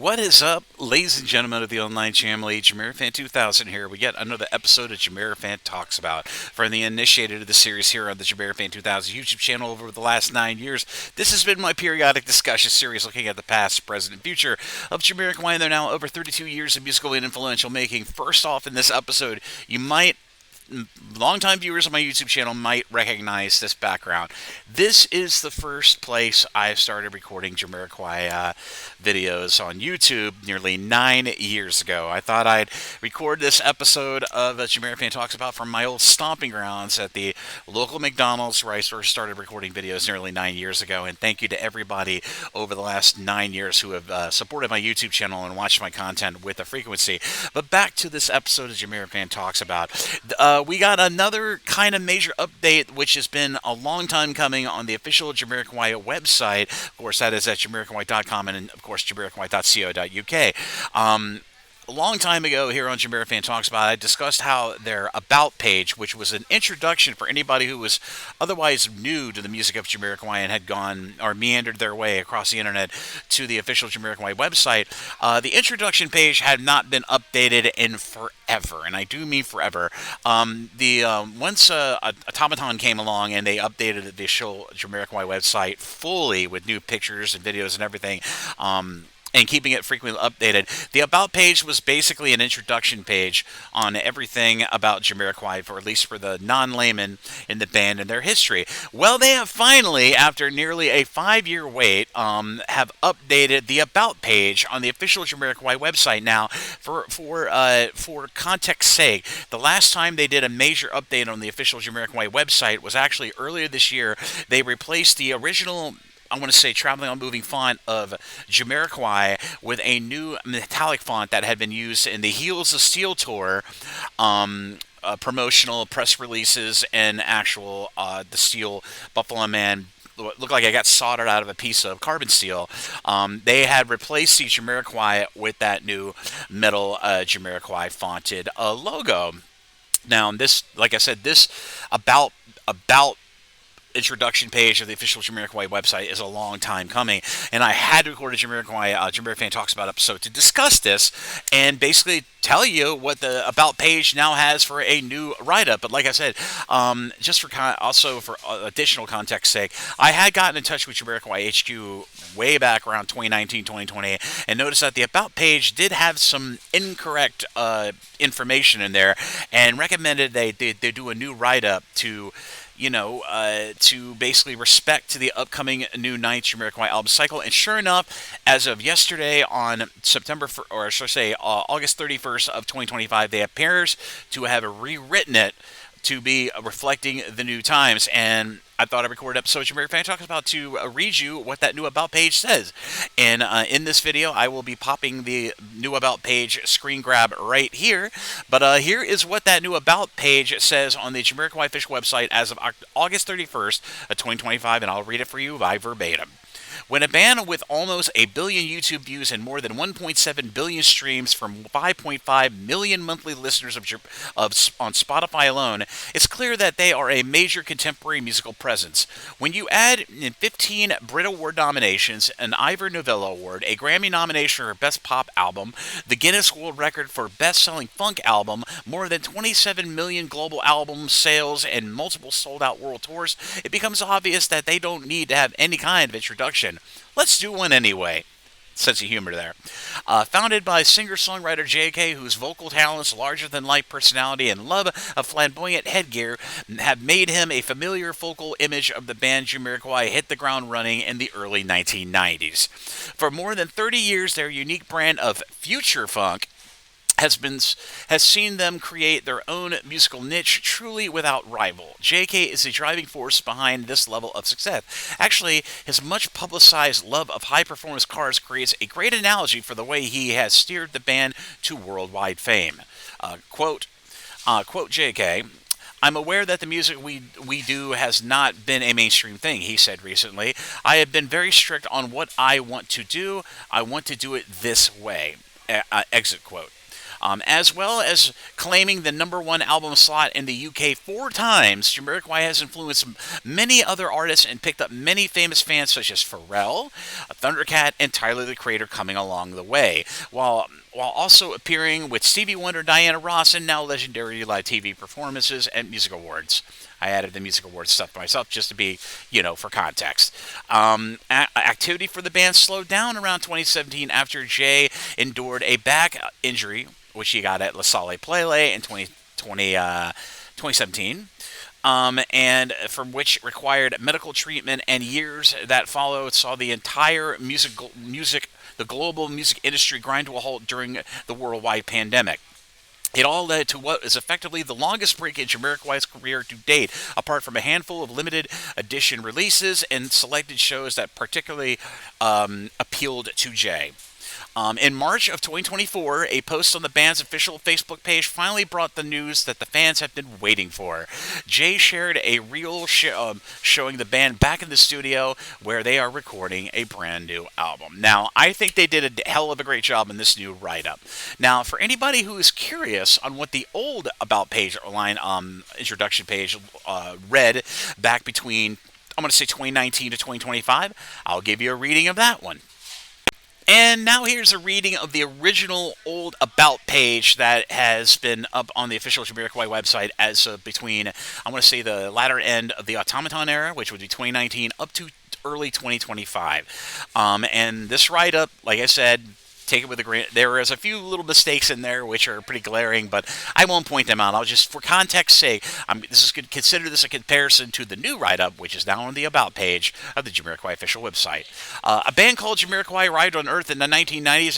What is up, ladies and gentlemen of the online family? JamiroFan 2000 here. We get another episode of JamiroFan Talks About. For the initiated of the series here on the JamiroFan 2000 YouTube channel over the last 9 years, this has been my periodic discussion series looking at the past, present, and future of Jamiroquai. They're now over 32 years of musical and influential making. First off, in this episode, you might longtime viewers of my YouTube channel might recognize this background. This is the first place I started recording Jamiroquai videos on YouTube nearly 9 years ago. I thought I'd record this episode of JamiroFan Talks About from my old stomping grounds at the local McDonald's where I first started recording videos nearly 9 years ago. And thank you to everybody over the last 9 years who have supported my YouTube channel and watched my content with a frequency. But back to this episode of JamiroFan Talks About. We got another kind of major update, which has been a long time coming on the official Jamiroquai website. Of course, that is at jamiroquai.com and, of course, jamiroquai.co.uk. A long time ago here on JamiroFan Talks About, I discussed how their About page, which was an introduction for anybody who was otherwise new to the music of Jamiroquai and had gone or meandered their way across the internet to the official Jamiroquai website, the introduction page had not been updated in forever, and I do mean forever. Once Automaton came along and they updated the official Jamiroquai website fully with new pictures and videos and everything, and keeping it frequently updated. The About page was basically an introduction page on everything about Jamiroquai, for at least for the non-layman in the band and their history. Well, they have finally, after nearly a 5-year wait, have updated the About page on the official Jamiroquai website. Now, for context's sake, the last time they did a major update on the official Jamiroquai website was actually earlier this year. They replaced the original, I want to say, traveling on moving font of Jamiroquai with a new metallic font that had been used in the Heels of Steel tour, promotional press releases, and actual the Steel Buffalo Man looked like I got soldered out of a piece of carbon steel. They had replaced the Jamiroquai with that new metal Jamiroquai fonted logo. Now, this, like I said, this about introduction page of the official Jamiroquai website is a long time coming, and I had to record a JamiroFan Talks About episode to discuss this and basically tell you what the About page now has for a new write-up. But like I said, just for also for additional context sake, I had gotten in touch with Jamiroquai HQ way back around 2019, 2020, and noticed that the About page did have some incorrect information in there, and recommended they do a new write-up to to basically respect to the upcoming new ninth Jamiroquai album cycle. And sure enough, as of yesterday on August 31st of 2025, they appears to have rewritten it to be reflecting the new times. And I thought I'd record an episode of JamiroFan Talks About to read you what that new About page says. And in this video, I will be popping the new About page screen grab right here. But here is what that new About page says on the Jamiroquai official website as of August 31st of 2025, and I'll read it for you by verbatim. When a band with almost a billion YouTube views and more than 1.7 billion streams from 5.5 million monthly listeners on Spotify alone, it's clear that they are a major contemporary musical presence. When you add in 15 Brit Award nominations, an Ivor Novello Award, a Grammy nomination for Best Pop Album, the Guinness World Record for Best-Selling Funk Album, more than 27 million global album sales, and multiple sold-out world tours, it becomes obvious that they don't need to have any kind of introduction. Let's do one anyway. Sense of humor there. Founded by singer-songwriter JK, whose vocal talents, larger-than-life personality, and love of flamboyant headgear have made him a familiar focal image of the band Jamiroquai hit the ground running in the early 1990s. For more than 30 years, their unique brand of future funk has seen them create their own musical niche truly without rival. JK is the driving force behind this level of success. Actually, his much publicized love of high-performance cars creates a great analogy for the way he has steered the band to worldwide fame. Quote JK, "I'm aware that the music we do has not been a mainstream thing," he said recently. "I have been very strict on what I want to do. I want to do it this way." Exit quote. As well as claiming the #1 album slot in the UK 4 times, Jamiroquai has influenced many other artists and picked up many famous fans such as Pharrell, Thundercat, and Tyler the Creator coming along the way, while also appearing with Stevie Wonder, Diana Ross, and now legendary live TV performances and music awards. I added the music awards stuff myself just to be, for context. Activity for the band slowed down around 2017 after Jay endured a back injury, which he got at La Salle Plele in 2017. And from which required medical treatment, and years that followed saw the entire the global music industry grind to a halt during the worldwide pandemic. It all led to what is effectively the longest break in Jamiroquai's career to date, apart from a handful of limited edition releases and selected shows that particularly appealed to Jay. In March of 2024, a post on the band's official Facebook page finally brought the news that the fans have been waiting for. Jay shared a reel showing the band back in the studio where they are recording a brand new album. Now, I think they did a hell of a great job in this new write-up. Now, for anybody who is curious on what the old About page line introduction page read back between, I'm going to say 2019 to 2025, I'll give you a reading of that one. And now here's a reading of the original old About page that has been up on the official Jamiroquai website as of between, I want to say, the latter end of the Automaton era, which would be 2019, up to early 2025. And this write-up, like I said, take it with a grain. There is a few little mistakes in there which are pretty glaring, but I won't point them out. I'll just, for context's sake, consider this a comparison to the new write-up, which is now on the About page of the Jamiroquai official website. A band called Jamiroquai arrived on Earth in the 1990s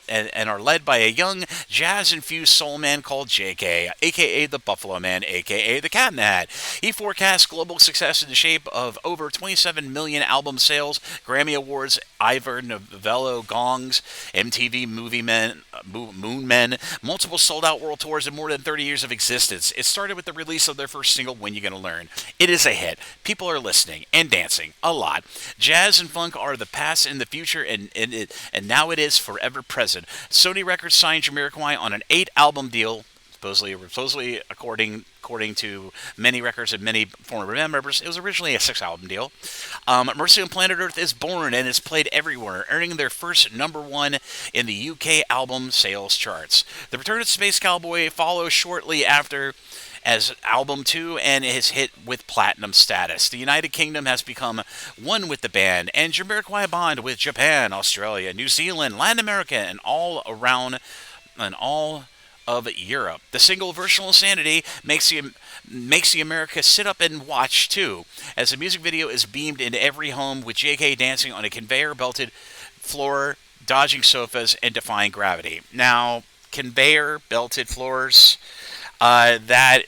and are led by a young jazz-infused soul man called JK, a.k.a. the Buffalo Man, a.k.a. the Cat in the Hat. He forecasts global success in the shape of over 27 million album sales, Grammy Awards, Ivor Novello gongs, MTV Movie Men, Moon Men, multiple sold-out world tours, and more than 30 years of existence. It started with the release of their first single, When You Gonna Learn. It is a hit. People are listening and dancing a lot. Jazz and funk are the past and the future, and now it is forever present. Sony Records signed Jamiroquai on an 8-album deal, supposedly according to many records and many former band members. It was originally a 6-album deal. Mercy on Planet Earth is born and is played everywhere, earning their first #1 in the UK album sales charts. The Return of Space Cowboy follows shortly after as album 2 and is hit with platinum status. The United Kingdom has become one with the band, and Jamiroquai bond with Japan, Australia, New Zealand, Latin America, and all of Europe. The single Virtual Insanity makes the America sit up and watch too, as the music video is beamed into every home with JK dancing on a conveyor belted floor, dodging sofas and defying gravity. Now, conveyor belted floors, that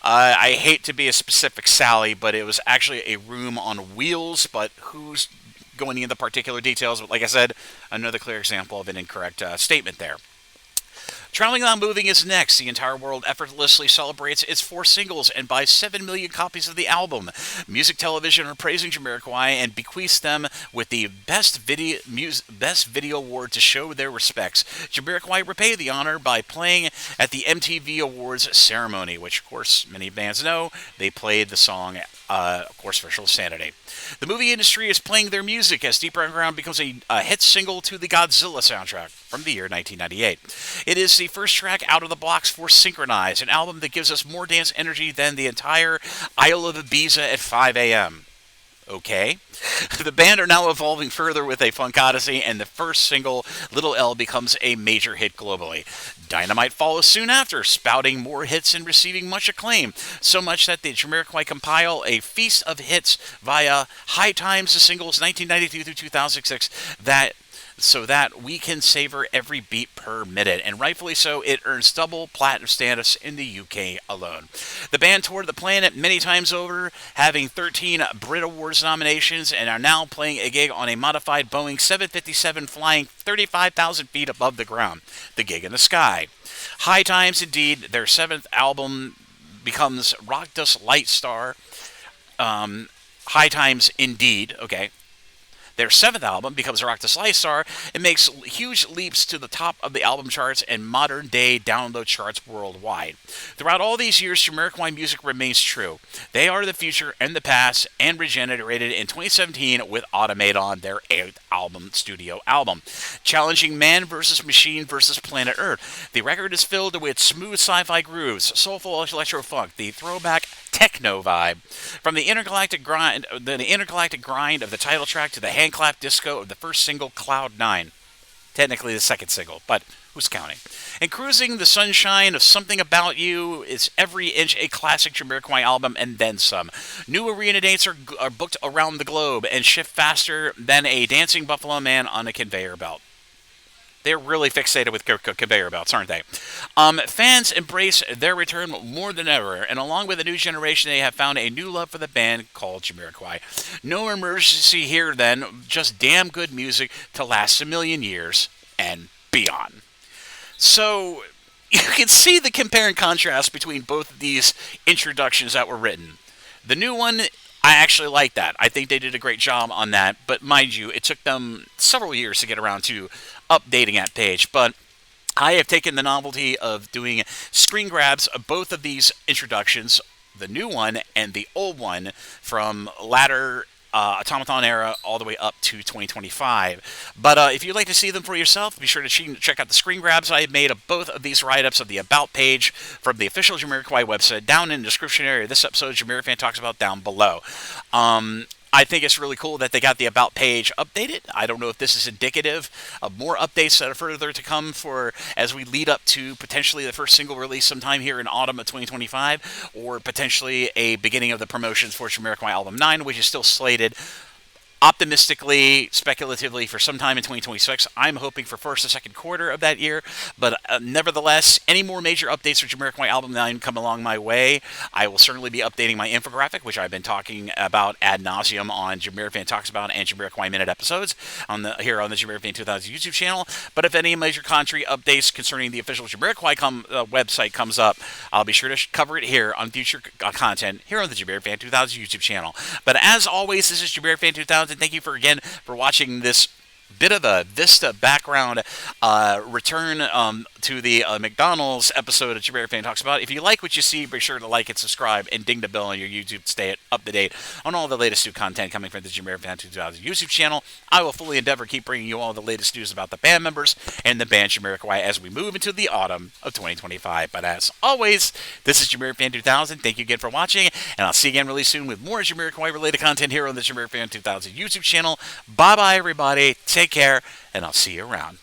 I hate to be a specific Sally, but it was actually a room on wheels, but who's going into the particular details? But like I said, another clear example of an incorrect statement there. Traveling on Moving is next. The entire world effortlessly celebrates its 4 singles and buys 7 million copies of the album. Music Television are praising Jamiroquai and bequeaths them with the Best Video Award to show their respects. Jamiroquai repay the honor by playing at the MTV Awards ceremony, which, of course, many bands know. They played the song, of course, Virtual Sanity. The movie industry is playing their music as Deeper Underground becomes a hit single to the Godzilla soundtrack from the year 1998. It is the first track out of the blocks for Synchronize, an album that gives us more dance energy than the entire Isle of Ibiza at 5 a.m. Okay. The band are now evolving further with a funk odyssey, and the first single, Little L, becomes a major hit globally. Dynamite follows soon after, spouting more hits and receiving much acclaim, so much that the Jamiroquai compile a feast of hits via High Times, the singles 1992 through 2006, so that we can savor every beat per minute, and rightfully so, it earns double platinum status in the UK alone. The band toured the planet many times over, having 13 Brit Awards nominations, and are now playing a gig on a modified Boeing 757 flying 35,000 feet above the ground. The Gig in the Sky. High Times, indeed, their 7th album becomes Rocked Us Light Star. High Times, indeed, okay. Their seventh album becomes Rock the Slice Star and makes huge leaps to the top of the album charts and modern day download charts worldwide. Throughout all these years, Jamiroquai music remains true. They are the future and the past, and regenerated in 2017 with Automaton, their eighth studio album. Challenging man versus machine versus planet Earth. The record is filled with smooth sci-fi grooves, soulful electro-funk, the throwback techno vibe. From the intergalactic grind of the title track to the hand-clap disco of the first single, Cloud 9. Technically the second single, but who's counting? And Cruising the Sunshine of Something About You is every inch a classic Jamiroquai album and then some. New arena dates are booked around the globe and shift faster than a dancing buffalo man on a conveyor belt. They're really fixated with conveyor belts, aren't they? Fans embrace their return more than ever, and along with a new generation, they have found a new love for the band called Jamiroquai. No emergency here, then, just damn good music to last a million years and beyond. So, you can see the compare and contrast between both of these introductions that were written. The new one, I actually like that. I think they did a great job on that, but mind you, it took them several years to get around to updating that page. But I have taken the novelty of doing screen grabs of both of these introductions, the new one and the old one, from latter Automaton era all the way up to 2025. But if you'd like to see them for yourself, be sure to check out the screen grabs I have made of both of these write-ups of the About page from the official Jamiroquai website down in the description area of this episode. JamiroFan Talks About down below. I think it's really cool that they got the About page updated. I don't know if this is indicative of more updates that are further to come for as we lead up to potentially the first single release sometime here in autumn of 2025, or potentially a beginning of the promotions for Jamiroquai Album 9, which is still slated optimistically, speculatively, for sometime in 2026. I'm hoping for first or second quarter of that year, but nevertheless, any more major updates for Jamiroquai Album 9 come along my way, I will certainly be updating my infographic, which I've been talking about ad nauseum on JamiroFan Talks About and Jamiroquai Minute episodes here on the JamiroFan 2000 YouTube channel. But if any major country updates concerning the official Jamiroquai website comes up, I'll be sure to cover it here on future content here on the JamiroFan 2000 YouTube channel. But as always, this is JamiroFan 2000. Thank you again for watching this bit of a Vista background return to the McDonald's episode of JamiroFan Talks About. If you like what you see, be sure to like and subscribe and ding the bell on your YouTube to stay up to date on all the latest new content coming from the JamiroFan 2000 YouTube channel. I will fully endeavor to keep bringing you all the latest news about the band members and the band Jamiroquai as we move into the autumn of 2025. But as always, this is JamiroFan 2000. Thank you again for watching, and I'll see you again really soon with more Jamiroquai related content here on the JamiroFan 2000 YouTube channel. Bye-bye, everybody. Take care, and I'll see you around.